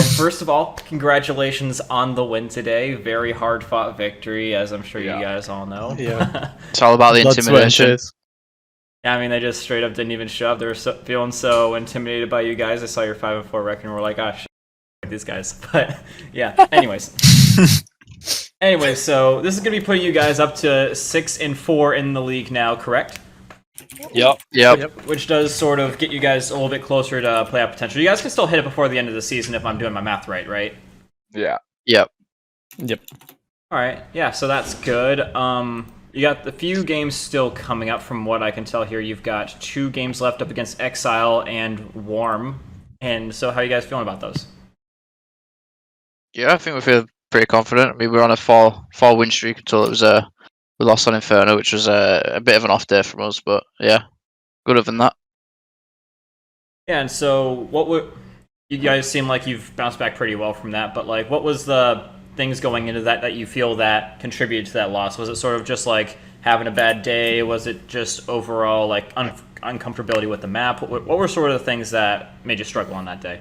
first of all, congratulations on the win today. Very hard-fought victory, as I'm sure you guys all know. Yeah. It's all about the intimidation. Yeah, I mean, they just straight up didn't even show up. They were feeling so intimidated by you guys. They saw your 5-4 record and were like, "Ah, shit, these guys." But yeah, anyways. So this is gonna be putting you guys up to 6-4 in the league now, correct? Yep. Which does sort of get you guys a little bit closer to playoff potential. You guys can still hit it before the end of the season if I'm doing my math right? Yeah. Yep. All right, yeah, so that's good. You got a few games still coming up from what I can tell here. You've got 2 games left up against Exile and Warm. And so how are you guys feeling about those? Yeah, I think we feel pretty confident. I mean, we were on a four win streak until it was we lost on Inferno, which was a bit of an off day from us. But yeah, good other than that. Yeah, and so you guys seem like you've bounced back pretty well from that. But like, what was the things going into that you feel that contributed to that loss? Was it sort of just like having a bad day? Was it just overall like uncomfortability with the map? What were sort of the things that made you struggle on that day?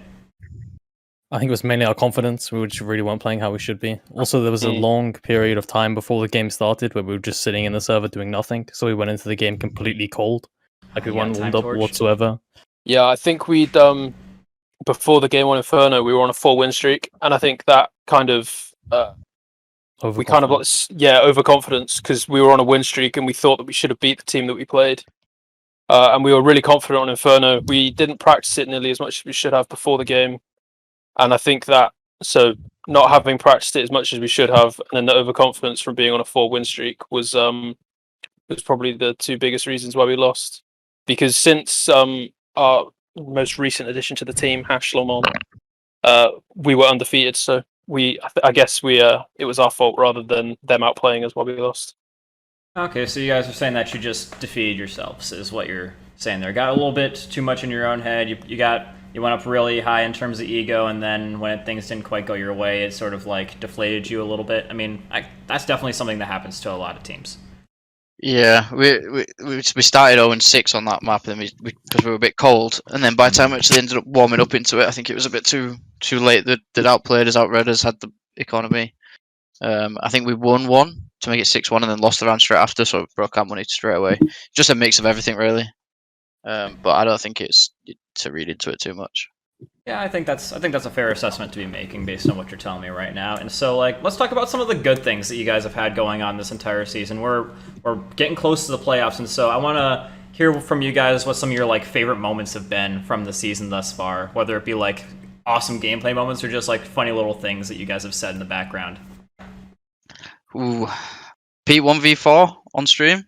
I think it was mainly our confidence. We just really weren't playing how we should be. Also, there was a long period of time before the game started where we were just sitting in the server doing nothing. So we went into the game completely cold. Like we weren't warmed up whatsoever. Yeah, I think we'd before the game on Inferno, we were on a 4-win streak, and I think that kind of overconfidence, because we were on a win streak and we thought that we should have beat the team that we played. And we were really confident on Inferno. We didn't practice it nearly as much as we should have before the game. And I think that, so not having practiced it as much as we should have, and then the overconfidence from being on a 4-win streak was probably the 2 biggest reasons why we lost. Because since our most recent addition to the team, Hashlomon, we were undefeated. So I guess it was our fault rather than them outplaying us while we lost. Okay, so you guys are saying that you just defeated yourselves, is what you're saying there. Got a little bit too much in your own head. You went up really high in terms of ego, and then when things didn't quite go your way, it sort of like deflated you a little bit. I mean, that's definitely something that happens to a lot of teams. Yeah, we started 0-6 on that map, and because we were a bit cold, and then by the time we actually ended up warming up into it, I think it was a bit too late. They'd outplayed us, outread us, had the economy. I think we won one to make it 6-1, and then lost the round straight after, so it broke our money straight away. Just a mix of everything, really. But I don't think it's to read into it too much. Yeah, I think that's a fair assessment to be making based on what you're telling me right now. And so, like, let's talk about some of the good things that you guys have had going on this entire season. We're getting close to the playoffs, and so I want to hear from you guys what some of your like favorite moments have been from the season thus far. Whether it be like awesome gameplay moments or just like funny little things that you guys have said in the background. Ooh, Pete 1v4 on stream.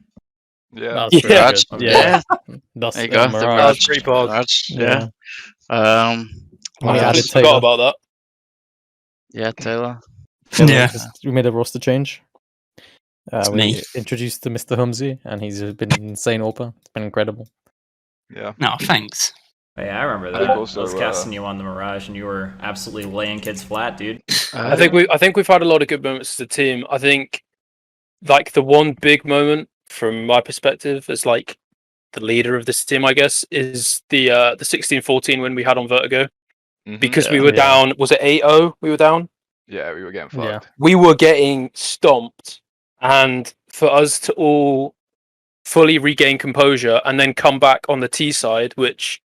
Yeah. That's Yeah. That's There you go. That was pretty bad. Yeah. I forgot about that. Yeah, Taylor. Yeah, we made a roster change. We me. introduced to Mr. Humsey, and he's been insane AWPer. It's been incredible. Yeah. No, thanks. Yeah, I remember I think that. also, I was casting you on the Mirage, and you were absolutely laying kids flat, dude. I think we've had a lot of good moments as a team. I think like the one big moment from my perspective as like the leader of this team, I guess, is the 16-14 win we had on Vertigo. Because we were down, was it 8-0 we were down? Yeah, we were getting fucked. Yeah. We were getting stomped, and for us to all fully regain composure and then come back on the T side, which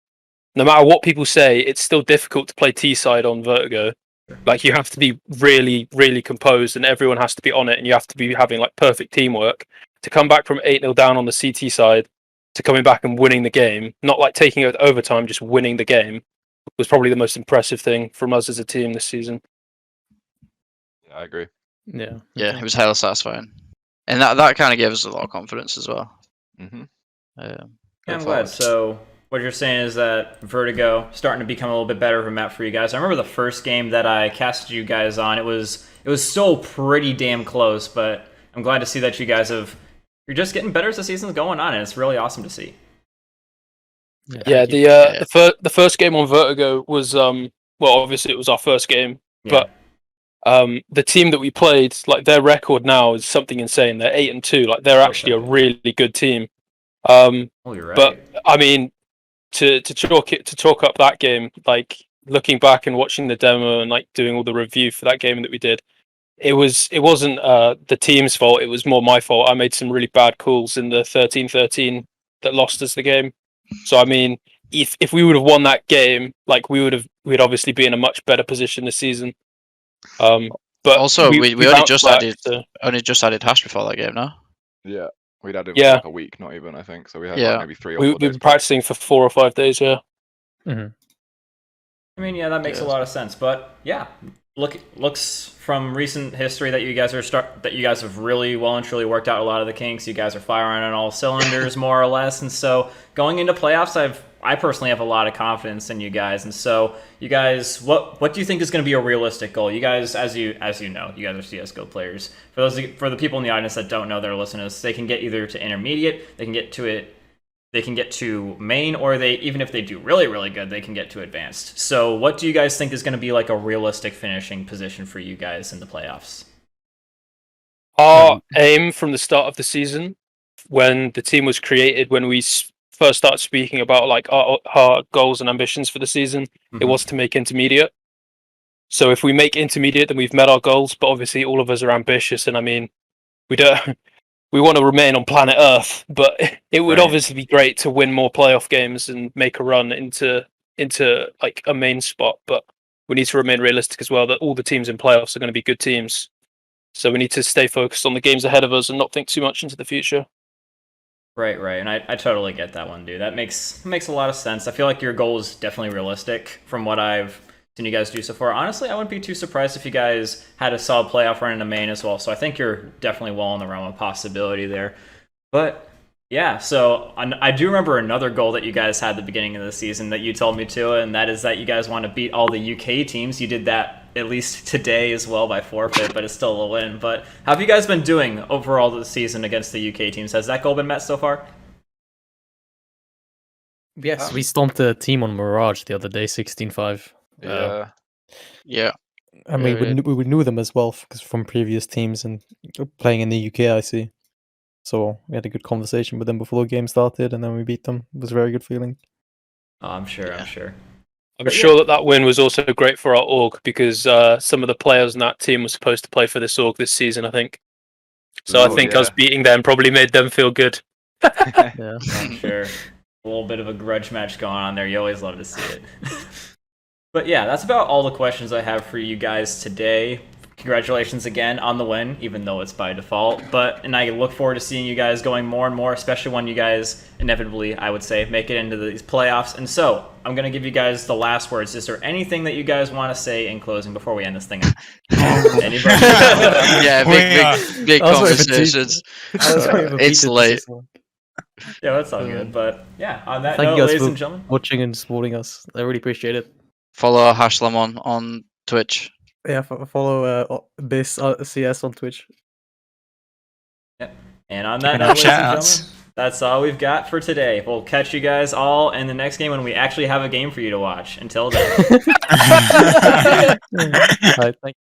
no matter what people say, it's still difficult to play T side on Vertigo. Like you have to be really, really composed, and everyone has to be on it, and you have to be having like perfect teamwork to come back from 8-0 down on the CT side to coming back and winning the game, not like taking it overtime, just winning the game, was probably the most impressive thing from us as a team this season. Yeah, I agree. Yeah, it was hella satisfying, and that kind of gave us a lot of confidence as well. I'm glad. So what you're saying is that Vertigo starting to become a little bit better of a map for you guys. I remember the first game that I casted you guys on. It was still pretty damn close, but I'm glad to see that you guys you're just getting better as the season's going on, and it's really awesome to see. Yeah, the first game on Vertigo was well, obviously it was our first game, but the team that we played, like their record now is something insane. They're 8-2. Like they're actually a really good team. You're right. But I mean, to chalk up that game, like looking back and watching the demo and like doing all the review for that game that we did, it wasn't the team's fault. It was more my fault. I made some really bad calls in the 13-13 that lost us the game. So I mean, if we would have won that game, like we'd obviously be in a much better position this season. But Also, we only bounced just back, added so- Hash before that game, no? Yeah. We'd had it Yeah. like a week, not even, I think. So we had Yeah. like maybe 3 or 4 we've days. been practicing for 4 or 5 days. Yeah. Hmm. I mean, yeah, that makes a lot of sense. But yeah, looks from recent history that you guys have really well and truly worked out a lot of the kinks. You guys are firing on all cylinders, more or less. And so going into playoffs, I personally have a lot of confidence in you guys. And so you guys, what do you think is going to be a realistic goal? You guys, as you know, you guys are CSGO players. For the people in the audience that don't know, their listeners, they can get either to intermediate, they can get to main, or even if they do really, really good, they can get to advanced. So what do you guys think is going to be like a realistic finishing position for you guys in the playoffs? Our aim from the start of the season, when the team was created, when we first started speaking about like our goals and ambitions for the season, it was to make intermediate. So if we make intermediate, then we've met our goals. But obviously, all of us are ambitious, and I mean, we want to remain on planet Earth. But it would obviously be great to win more playoff games and make a run into like a main spot. But we need to remain realistic as well that all the teams in playoffs are going to be good teams. So we need to stay focused on the games ahead of us and not think too much into the future. Right, and I totally get that one, dude. That makes a lot of sense. I feel like your goal is definitely realistic from what I've seen you guys do so far. Honestly, I wouldn't be too surprised if you guys had a solid playoff run in the main as well. So I think you're definitely well in the realm of possibility there. But yeah, so I do remember another goal that you guys had at the beginning of the season that you told me to, and that is that you guys want to beat all the UK teams. You did that at least today as well by forfeit, but it's still a win. But how have you guys been doing overall this season against the UK teams? Has that goal been met so far? Yes, we stomped a team on Mirage the other day, 16-5. Yeah. And we knew them as well because from previous teams and playing in the UK, I see. So we had a good conversation with them before the game started, and then we beat them. It was a very good feeling. Oh, I'm sure. I'm sure that win was also great for our org because some of the players in that team were supposed to play for this org this season, I think. So I think us beating them probably made them feel good. Yeah, I'm sure. A little bit of a grudge match going on there. You always love to see it. But yeah, that's about all the questions I have for you guys today. Congratulations again on the win, even though it's by default. And I look forward to seeing you guys going more and more, especially when you guys inevitably, I would say, make it into these playoffs. And so I'm going to give you guys the last words. Is there anything that you guys want to say in closing before we end this thing? Anybody? Yeah, big conversations. It's late. Yeah, that's all good. But yeah, on that Thank note, you guys ladies for and gentlemen. watching and supporting us. I really appreciate it. Follow Hashlam on Twitch. Yeah, follow this CS on Twitch. Yep. And on that note, ladies and gentlemen, that's all we've got for today. We'll catch you guys all in the next game when we actually have a game for you to watch. Until then. All right, thank you.